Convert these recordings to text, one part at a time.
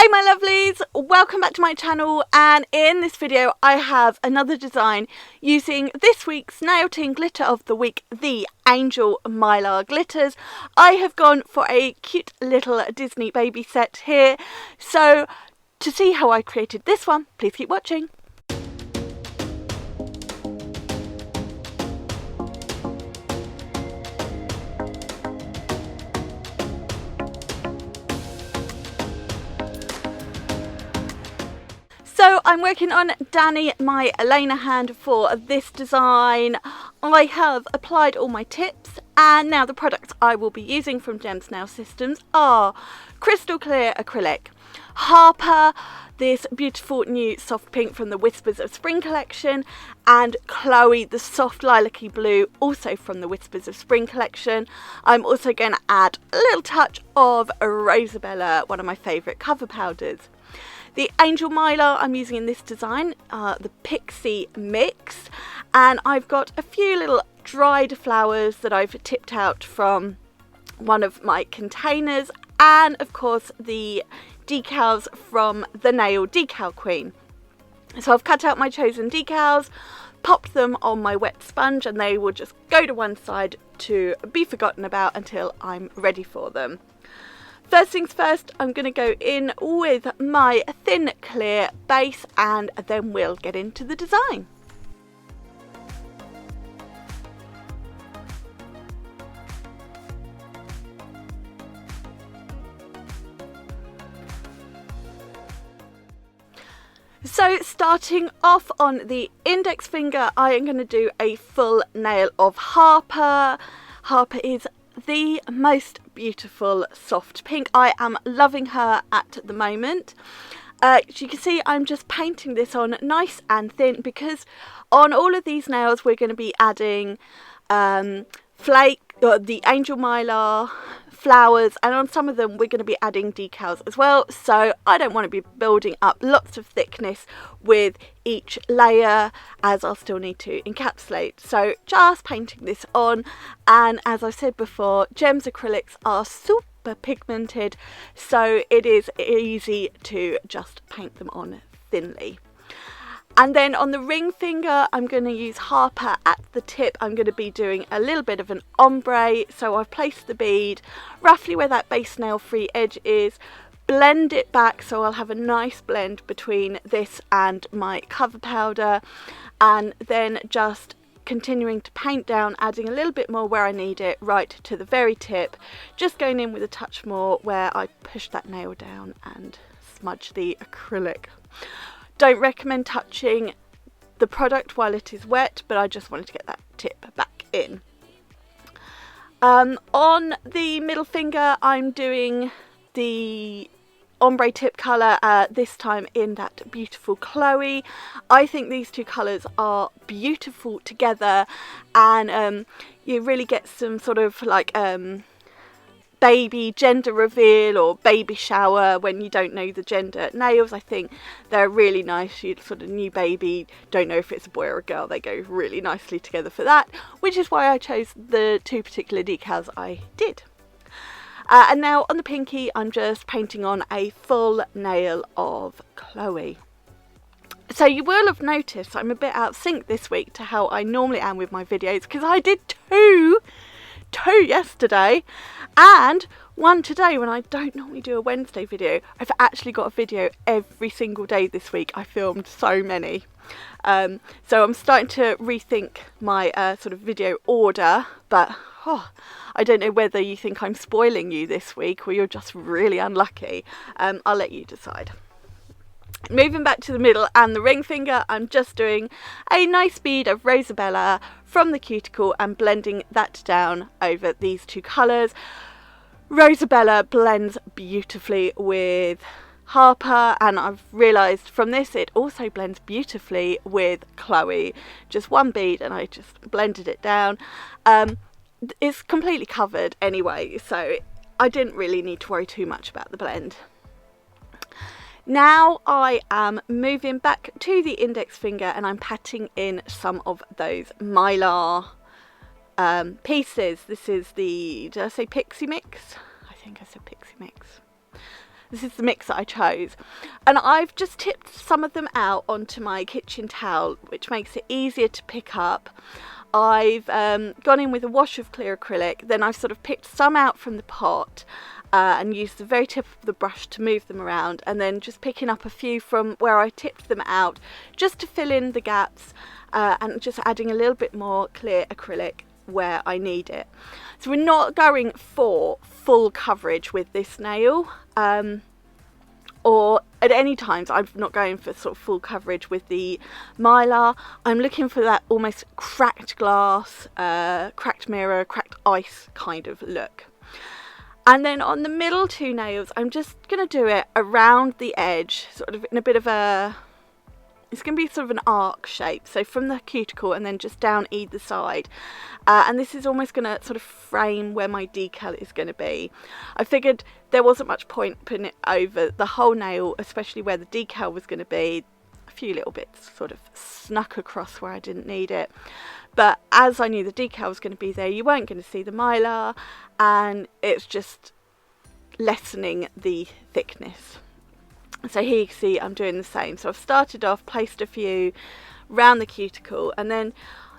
Hey my lovelies, welcome back to my channel, and in this video I have another design using this week's Nail Tin Glitter of the Week, the Angel Mylar glitters. I have gone for a cute little Disney baby set here, so to see how I created this one, please keep watching. So I'm working on Danny, my Elena hand for this design. I have applied all my tips, and now the products I will be using from Gems Nail Systems are Crystal Clear Acrylic, Harper, this beautiful new soft pink from the Whispers of Spring collection, and Chloe, the soft lilac-y blue, also from the Whispers of Spring collection. I'm also going to add a little touch of Rosabella, one of my favourite cover powders. The Angel Mylar I'm using in this design, the Pixie Mix, and I've got a few little dried flowers that I've tipped out from one of my containers, and of course the decals from the Nail Decal Queen. So I've cut out my chosen decals, popped them on my wet sponge, and they will just go to one side to be forgotten about until I'm ready for them. First things first, I'm going to go in with my thin clear base, and then we'll get into the design. So starting off on the index finger, I am going to do a full nail of Harper. Harper is the most beautiful soft pink. I am loving her at the moment. As you can see, I'm just painting this on nice and thin, because on all of these nails we're going to be adding the Angel Mylar flowers, and on some of them we're going to be adding decals as well, so I don't want to be building up lots of thickness with each layer, as I'll still need to encapsulate. So just painting this on, and as I said before, Gems acrylics are super pigmented, so it is easy to just paint them on thinly. And then on the ring finger, I'm going to use Harper at the tip. I'm going to be doing a little bit of an ombre. So I've placed the bead roughly where that base nail free edge is, blend it back so I'll have a nice blend between this and my cover powder, and then just continuing to paint down, adding a little bit more where I need it, right to the very tip, just going in with a touch more where I push that nail down and smudge the acrylic. Don't recommend touching the product while it is wet, but I just wanted to get that tip back in. On the middle finger, I'm doing the ombre tip colour, this time in that beautiful Chloe. I think these two colours are beautiful together, and you really get some sort of like baby gender reveal or baby shower when you don't know the gender nails. I think they're really nice. You sort of new baby, don't know if it's a boy or a girl, they go really nicely together for that, which is why I chose the two particular decals I did. And now on the pinky, I'm just painting on a full nail of Chloe. So you will have noticed I'm a bit out of sync this week to how I normally am with my videos, because I did two yesterday and one today when I don't normally do a Wednesday video. I've actually got a video every single day this week. I filmed so many. So I'm starting to rethink my sort of video order, but I don't know whether you think I'm spoiling you this week or you're just really unlucky. I'll let you decide. Moving back to the middle and the ring finger, I'm just doing a nice bead of Rosabella from the cuticle and blending that down over these two colours. Rosabella blends beautifully with Harper, and I've realised from this it also blends beautifully with Chloe. Just one bead and I just blended it down. It's completely covered anyway, so I didn't really need to worry too much about the blend. Now I am moving back to the index finger and I'm patting in some of those Mylar pieces. This is the, did I say Pixie Mix? I think I said Pixie Mix. This is the mix that I chose, and I've just tipped some of them out onto my kitchen towel, which makes it easier to pick up. I've gone in with a wash of clear acrylic, then I've sort of picked some out from the pot and used the very tip of the brush to move them around, and then just picking up a few from where I tipped them out just to fill in the gaps, and just adding a little bit more clear acrylic where I need it. So we're not going for full coverage with this nail, or at any times I'm not going for sort of full coverage with the Mylar. I'm looking for that almost cracked glass, cracked mirror, cracked ice kind of look. And then on the middle two nails, I'm just going to do it around the edge, sort of in a bit of a, it's going to be sort of an arc shape, so from the cuticle and then just down either side. And this is almost going to sort of frame where my decal is going to be. I figured there wasn't much point putting it over the whole nail, especially where the decal was going to be. A few little bits sort of snuck across where I didn't need it. But as I knew the decal was going to be there, you weren't going to see the Mylar, and it's just lessening the thickness. So here you can see I'm doing the same. So I've started off, placed a few around the cuticle, and then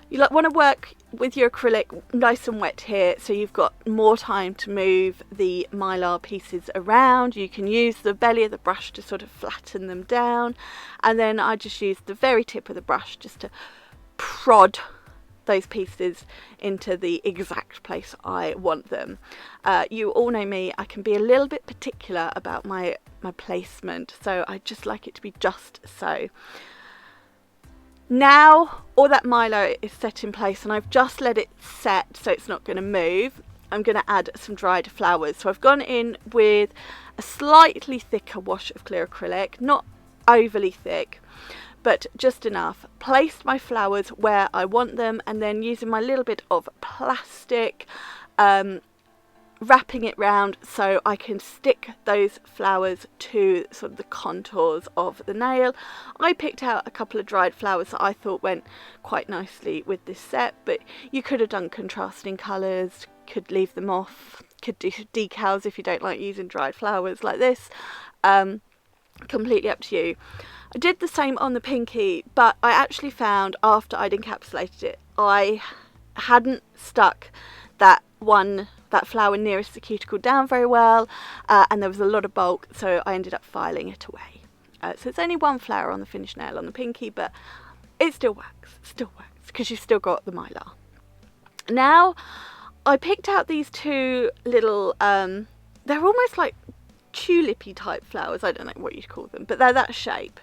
you want to work with your acrylic nice and wet here, so you've got more time to move the Mylar pieces around. You can use the belly of the brush to sort of flatten them down, and then I just use the very tip of the brush just to prod those pieces into the exact place I want them. You all know me, I can be a little bit particular about my placement, so I just like it to be just so. Now all that Mylar is set in place, and I've just let it set so it's not going to move. I'm going to add some dried flowers. So I've gone in with a slightly thicker wash of clear acrylic, not overly thick, but just enough. Placed my flowers where I want them, and then using my little bit of plastic, wrapping it round so I can stick those flowers to sort of the contours of the nail. I picked out a couple of dried flowers that I thought went quite nicely with this set, but you could have done contrasting colours, could leave them off, could do decals if you don't like using dried flowers like this. Completely up to you. I did the same on the pinky, but I actually found after I'd encapsulated it, I hadn't stuck that flower nearest the cuticle down very well, and there was a lot of bulk, so I ended up filing it away. So it's only one flower on the finished nail on the pinky, but it still works, because you've still got the Mylar. Now I picked out these two little, they're almost like tulipy type flowers, I don't know what you'd call them, but they're that shape,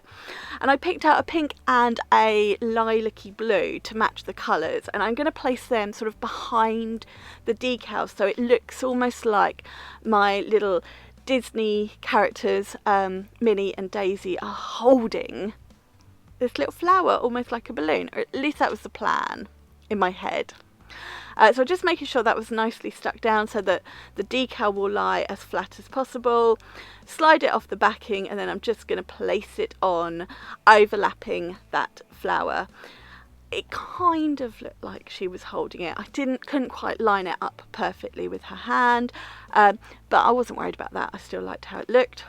and I picked out a pink and a lilac-y blue to match the colours, and I'm going to place them sort of behind the decal so it looks almost like my little Disney characters, Minnie and Daisy, are holding this little flower almost like a balloon, or at least that was the plan in my head. So just making sure that was nicely stuck down so that the decal will lie as flat as possible. Slide it off the backing, and then I'm just going to place it on, overlapping that flower. It kind of looked like she was holding it. I couldn't quite line it up perfectly with her hand, but I wasn't worried about that. I still liked how it looked.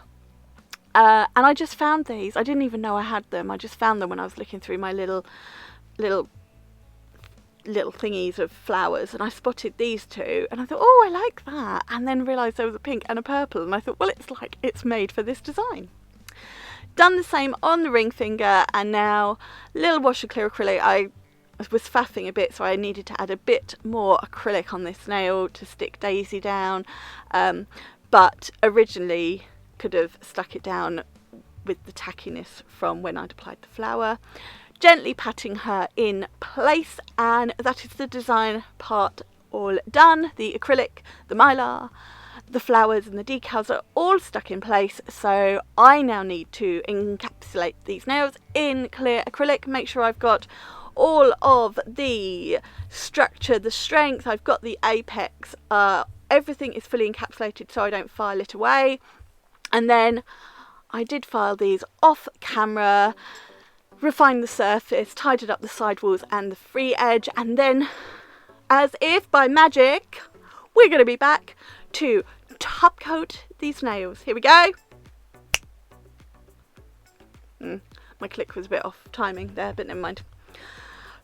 And I just found these. I didn't even know I had them. I just found them when I was looking through my little thingies of flowers, and I spotted these two, and I thought, oh, I like that, and then realised there was a pink and a purple, and I thought, well, it's made for this design. Done the same on the ring finger, and now little wash of clear acrylic. I was faffing a bit, so I needed to add a bit more acrylic on this nail to stick Daisy down, but originally could have stuck it down with the tackiness from when I'd applied the flower. Gently patting her in place, and that is the design part all done. The acrylic, the Mylar, the flowers and the decals are all stuck in place, so I now need to encapsulate these nails in clear acrylic. Make sure I've got all of the structure, the strength, I've got the apex, everything is fully encapsulated so I don't file it away. And then I did file these off camera, refined the surface, tidied up the sidewalls and the free edge, and then, as if by magic, we're going to be back to top coat these nails. Here we go. My click was a bit off timing there, but never mind.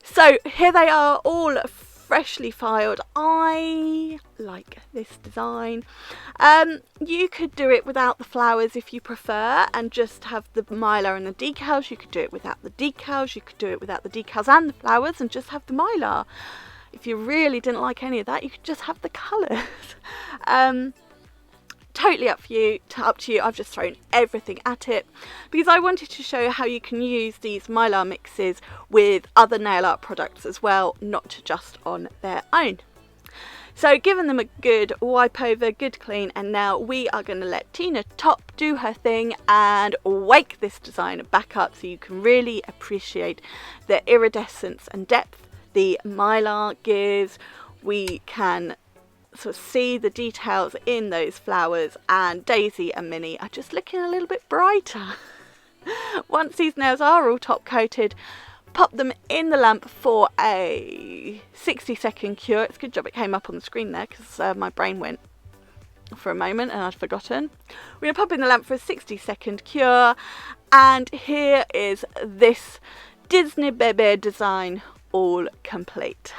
So here they are, all freshly filed. I like this design. You could do it without the flowers if you prefer and just have the Mylar and the decals. You could do it without the decals. You could do it without the decals and the flowers and just have the Mylar. If you really didn't like any of that, you could just have the colours. Totally up to you. I've just thrown everything at it because I wanted to show how you can use these Mylar mixes with other nail art products as well, not just on their own. So giving them a good wipe over, good clean, and now we are going to let Tina Top do her thing and wake this design back up so you can really appreciate the iridescence and depth the Mylar gives. We can sort of see the details in those flowers, and Daisy and Minnie are just looking a little bit brighter. Once these nails are all top coated, pop them in the lamp for a 60-second cure. It's a good job it came up on the screen there because my brain went for a moment and I'd forgotten. We're going to pop in the lamp for a 60-second cure, and here is this Disney Baby design all complete.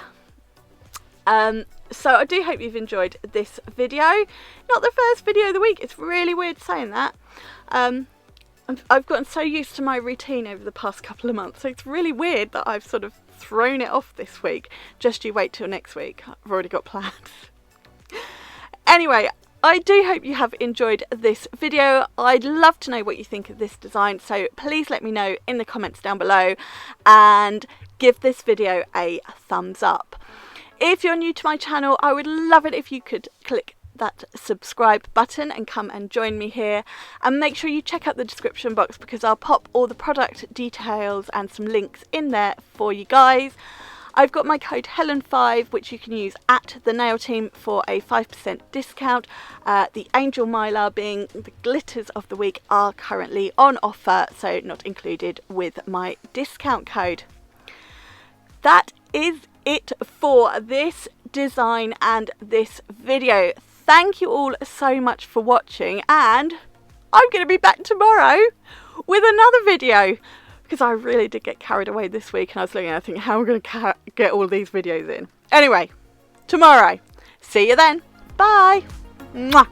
So I do hope you've enjoyed this video. Not the first video of the week. It's really weird saying that. I've gotten so used to my routine over the past couple of months, so it's really weird that I've sort of thrown it off this week. Just you wait till next week. I've already got plans. Anyway, I do hope you have enjoyed this video. I'd love to know what you think of this design, so please let me know in the comments down below and give this video a thumbs up. If you're new to my channel, I would love it if you could click that subscribe button and come and join me here, and make sure you check out the description box because I'll pop all the product details and some links in there for you guys. I've got my code Helen5 which you can use at the nail team for a 5% discount. The Angel Mylar, being the glitters of the week, are currently on offer, so not included with my discount code. That is it for this design and this video. Thank you all so much for watching, and I'm going to be back tomorrow with another video because I really did get carried away this week and I was looking at thinking how am I going to get all these videos in. Anyway, tomorrow. See you then. Bye. Mwah.